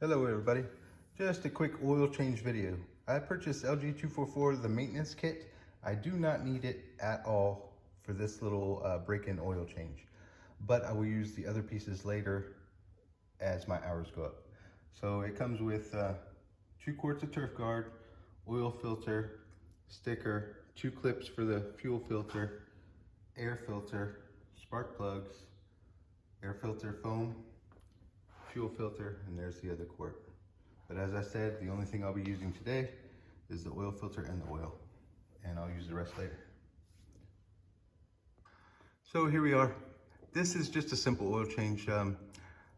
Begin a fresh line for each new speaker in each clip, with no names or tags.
Hello everybody, just a quick oil change video. I purchased LG244, the maintenance kit. I do not need it at all for this little break-in oil change, but I will use the other pieces later as my hours go up. So it comes with 2 quarts of turf guard, oil filter, sticker, 2 clips for the fuel filter, air filter, spark plugs, air filter foam, fuel filter, and there's the other quart. But as I said, the only thing I'll be using today is the oil filter and the oil, and I'll use the rest later. So here we are. This is just a simple oil change.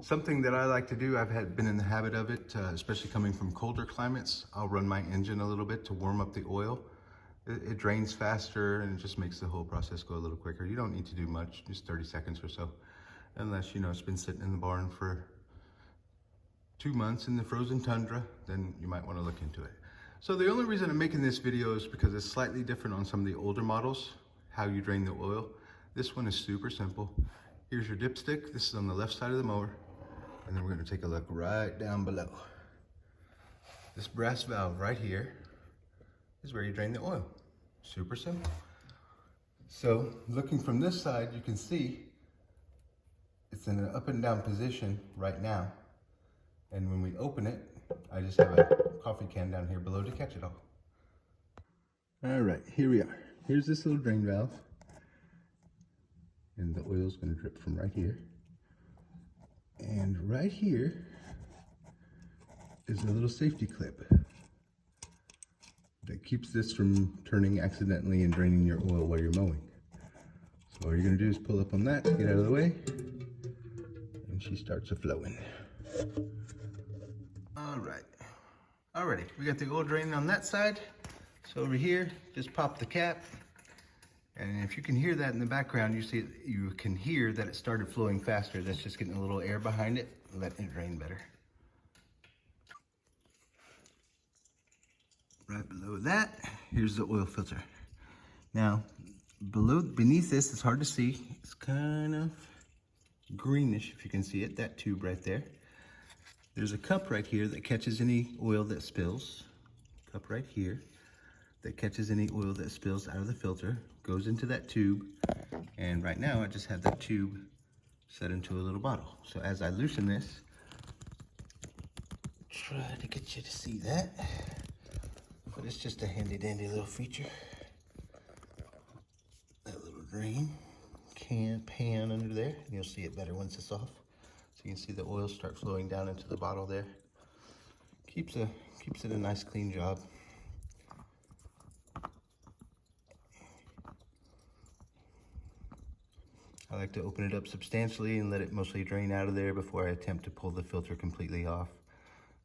Something that I like to do, I've been in the habit of it, especially coming from colder climates. I'll run my engine a little bit to warm up the oil. It drains faster and it just makes the whole process go a little quicker. You don't need to do much, just 30 seconds or so, unless it's been sitting in the barn for 2 months in the frozen tundra, then you might want to look into it. So the only reason I'm making this video is because it's slightly different on some of the older models, how you drain the oil. This one is super simple. Here's your dipstick. This is on the left side of the mower. And then we're going to take a look right down below. This brass valve right here is where you drain the oil. Super simple. So looking from this side, you can see it's in an up and down position right now. And when we open it, I just have a coffee can down here below to catch it all. All right, here we are. Here's this little drain valve. And the oil's gonna drip from right here. And right here is a little safety clip that keeps this from turning accidentally and draining your oil while you're mowing. So all you're gonna do is pull up on that to get out of the way, and she starts a-flowing. Alrighty, we got the oil draining on that side. So over here, just pop the cap. And if you can hear that in the background, you can hear that it started flowing faster. That's just getting a little air behind it, letting it drain better. Right below that, here's the oil filter. Now, beneath this, it's hard to see. It's kind of greenish, if you can see it, that tube right there. There's a cup right here that catches any oil that spills. Cup right here that catches any oil that spills out of the filter, goes into that tube. And right now I just have that tube set into a little bottle. So as I loosen this, try to get you to see that. But it's just a handy dandy little feature. That little drain pan under there. You'll see it better once it's off. So you can see the oil start flowing down into the bottle there. Keeps it a nice clean job. I like to open it up substantially and let it mostly drain out of there before I attempt to pull the filter completely off.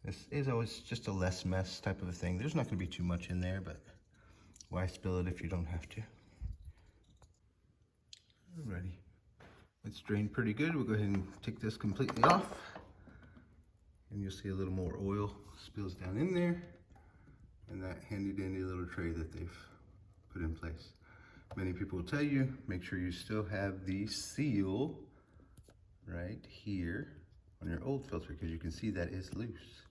This is always just a less mess type of a thing. There's not going to be too much in there, but why spill it if you don't have to? Alrighty. It's drained pretty good. We'll go ahead and take this completely off. And you'll see a little more oil spills down in there. And that handy dandy little tray that they've put in place. Many people will tell you, make sure you still have the seal right here on your old filter, because you can see that is loose.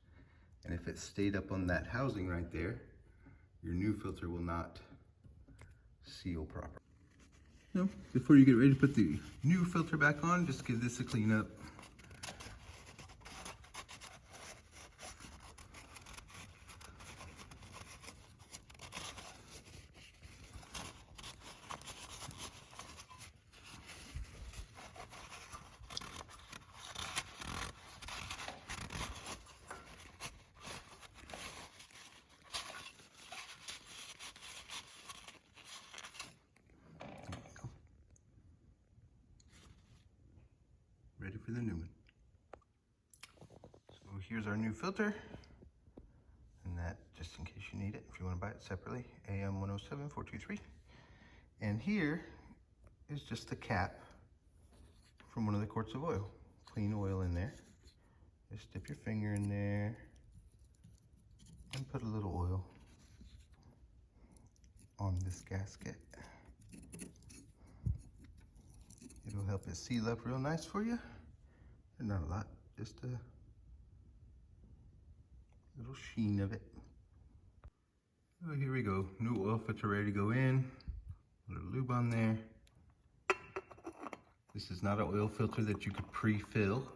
And if it stayed up on that housing right there, your new filter will not seal properly. Now, before you get ready to put the new filter back on, just give this a clean up. Ready for the new one. So here's our new filter, and that, just in case you need it, if you want to buy it separately, AM107423. And here is just the cap from one of the quarts of oil. Clean oil in there. Just dip your finger in there and put a little oil on this gasket. It'll help it seal up real nice for you. And not a lot, just little sheen of it. So here we go, new oil filter ready to go in. A little lube on there. This is not an oil filter that you could pre-fill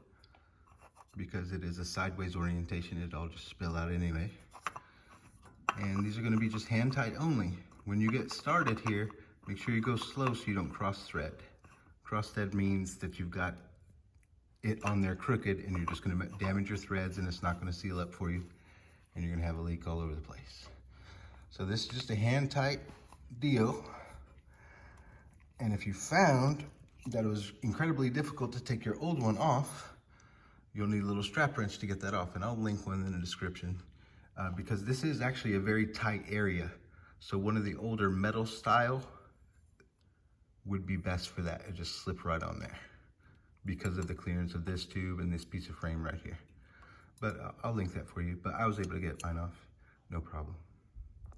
because it is a sideways orientation. It'll all just spill out anyway. And these are going to be just hand tight only. When you get started here, make sure you go slow so you don't cross thread. Cross thread means that you've got it on there crooked and you're just going to damage your threads and it's not going to seal up for you and you're going to have a leak all over the place. So this is just a hand tight deal. And if you found that it was incredibly difficult to take your old one off, you'll need a little strap wrench to get that off, and I'll link one in the description because this is actually a very tight area. So one of the older metal style would be best for that. It just slip right on there because of the clearance of this tube and this piece of frame right here. But I'll link that for you. But I was able to get mine off, no problem.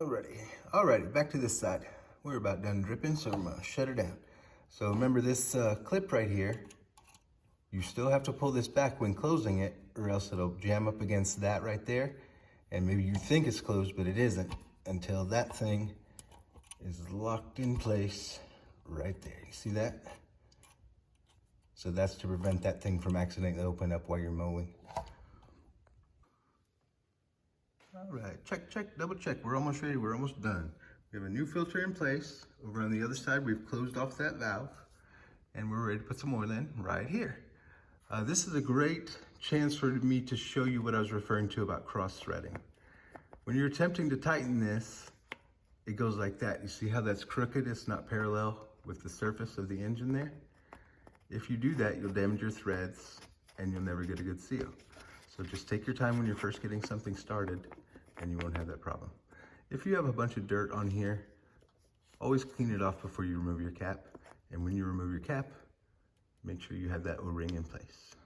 Alrighty, back to this side. We're about done dripping, so I'm gonna shut her down. So remember this clip right here, you still have to pull this back when closing it or else it'll jam up against that right there. And maybe you think it's closed, but it isn't until that thing is locked in place right there. You see that? So that's to prevent that thing from accidentally opening up while you're mowing. All right, check, double check. We're almost ready, we're almost done. We have a new filter in place. Over on the other side, we've closed off that valve and we're ready to put some oil in right here. This is a great chance for me to show you what I was referring to about cross threading. When you're attempting to tighten this, it goes like that. You see how that's crooked? It's not parallel with the surface of the engine there. If you do that, you'll damage your threads and you'll never get a good seal. So just take your time when you're first getting something started and you won't have that problem. If you have a bunch of dirt on here, always clean it off before you remove your cap. And when you remove your cap, make sure you have that O-ring in place.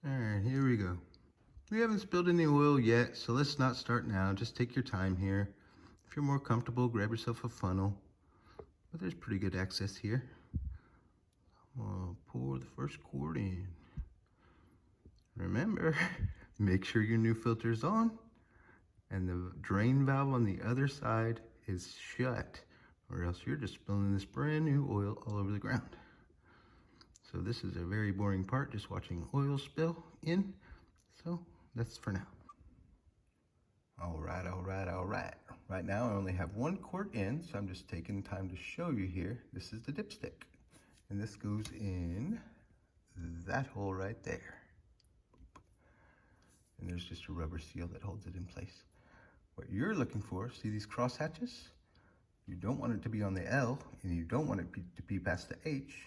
All right, here we go. We haven't spilled any oil yet, so let's not start now. Just take your time here. If you're more comfortable, grab yourself a funnel. But there's pretty good access here. I'm gonna pour the first quart in. Remember, make sure your new filter's on and the drain valve on the other side is shut, or else you're just spilling this brand new oil all over the ground. So this is a very boring part, just watching oil spill in. So that's for now. All right. Right now I only have 1 quart in, so I'm just taking time to show you here. This is the dipstick, and this goes in that hole right there. And there's just a rubber seal that holds it in place. What you're looking for, see these cross hatches? You don't want it to be on the L, and you don't want it to be past the H.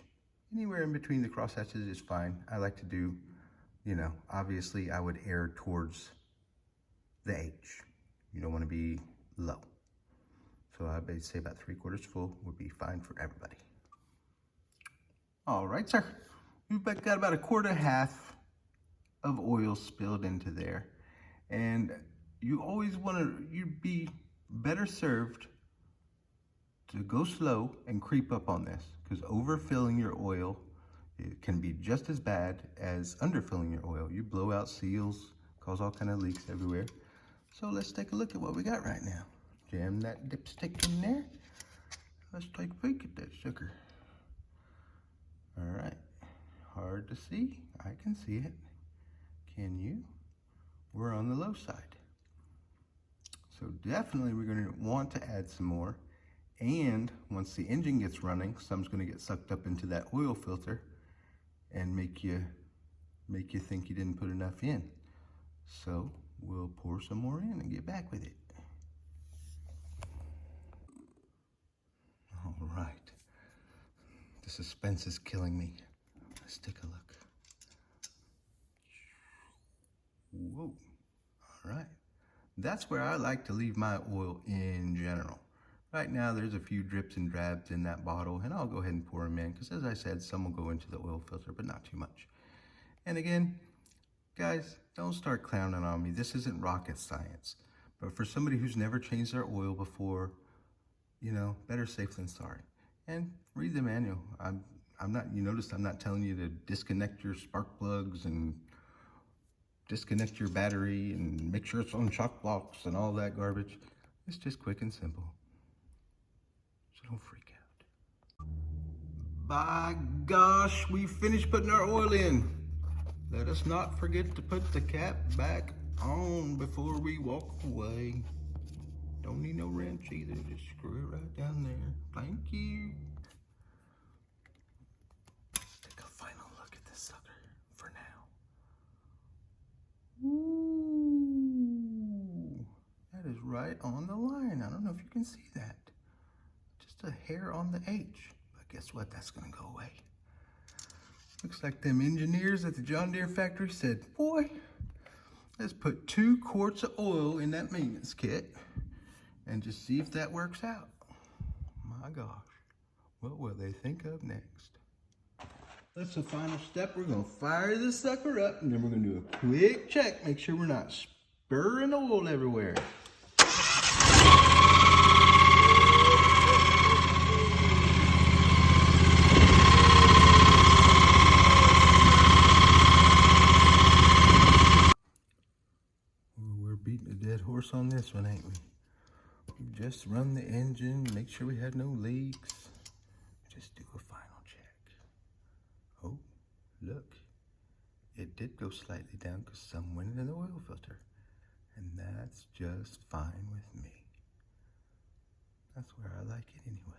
Anywhere in between the cross hatches is fine. I like to do, obviously I would err towards the H. You don't want to be low. So I'd say about 3/4 full would be fine for everybody. All right, sir. We've got about 1/4 of oil spilled into there. And you always you'd be better served to go slow and creep up on this, because overfilling your oil, it can be just as bad as underfilling your oil. You blow out seals, cause all kind of leaks everywhere. So let's take a look at what we got right now. Jam that dipstick in there. Let's take a peek at that sucker. All right, hard to see. I can see it. Can you? We're on the low side. So definitely we're going to want to add some more. And once the engine gets running, some's going to get sucked up into that oil filter and make you think you didn't put enough in. So we'll pour some more in and get back with it. All right. The suspense is killing me. Let's take a look. Whoa. All right. That's where I like to leave my oil in general. Right now, there's a few drips and drabs in that bottle, and I'll go ahead and pour them in, because as I said, some will go into the oil filter, but not too much. And again, guys, don't start clowning on me. This isn't rocket science. But for somebody who's never changed their oil before, better safe than sorry. And read the manual. You noticed I'm not telling you to disconnect your spark plugs and disconnect your battery and make sure it's on shock blocks and all that garbage. It's just quick and simple. So don't freak out. By gosh, we finished putting our oil in. Let us not forget to put the cap back on before we walk away. Don't need no wrench either, just screw it right down there. Thank you. Let's take a final look at this sucker for now. Ooh, that is right on the line. I don't know if you can see that. Just a hair on the H, but guess what? That's gonna go away. Looks like them engineers at the John Deere factory said, boy, let's put 2 quarts of oil in that maintenance kit and just see if that works out. My gosh, what will they think of next? That's the final step. We're gonna fire this sucker up and then we're gonna do a quick check, make sure we're not spurring oil everywhere. We're beating a dead horse on this one, ain't we? We just run the engine, make sure we had no leaks. Just do a final check. Oh, look. It did go slightly down because some went into the oil filter. And that's just fine with me. That's where I like it anyways.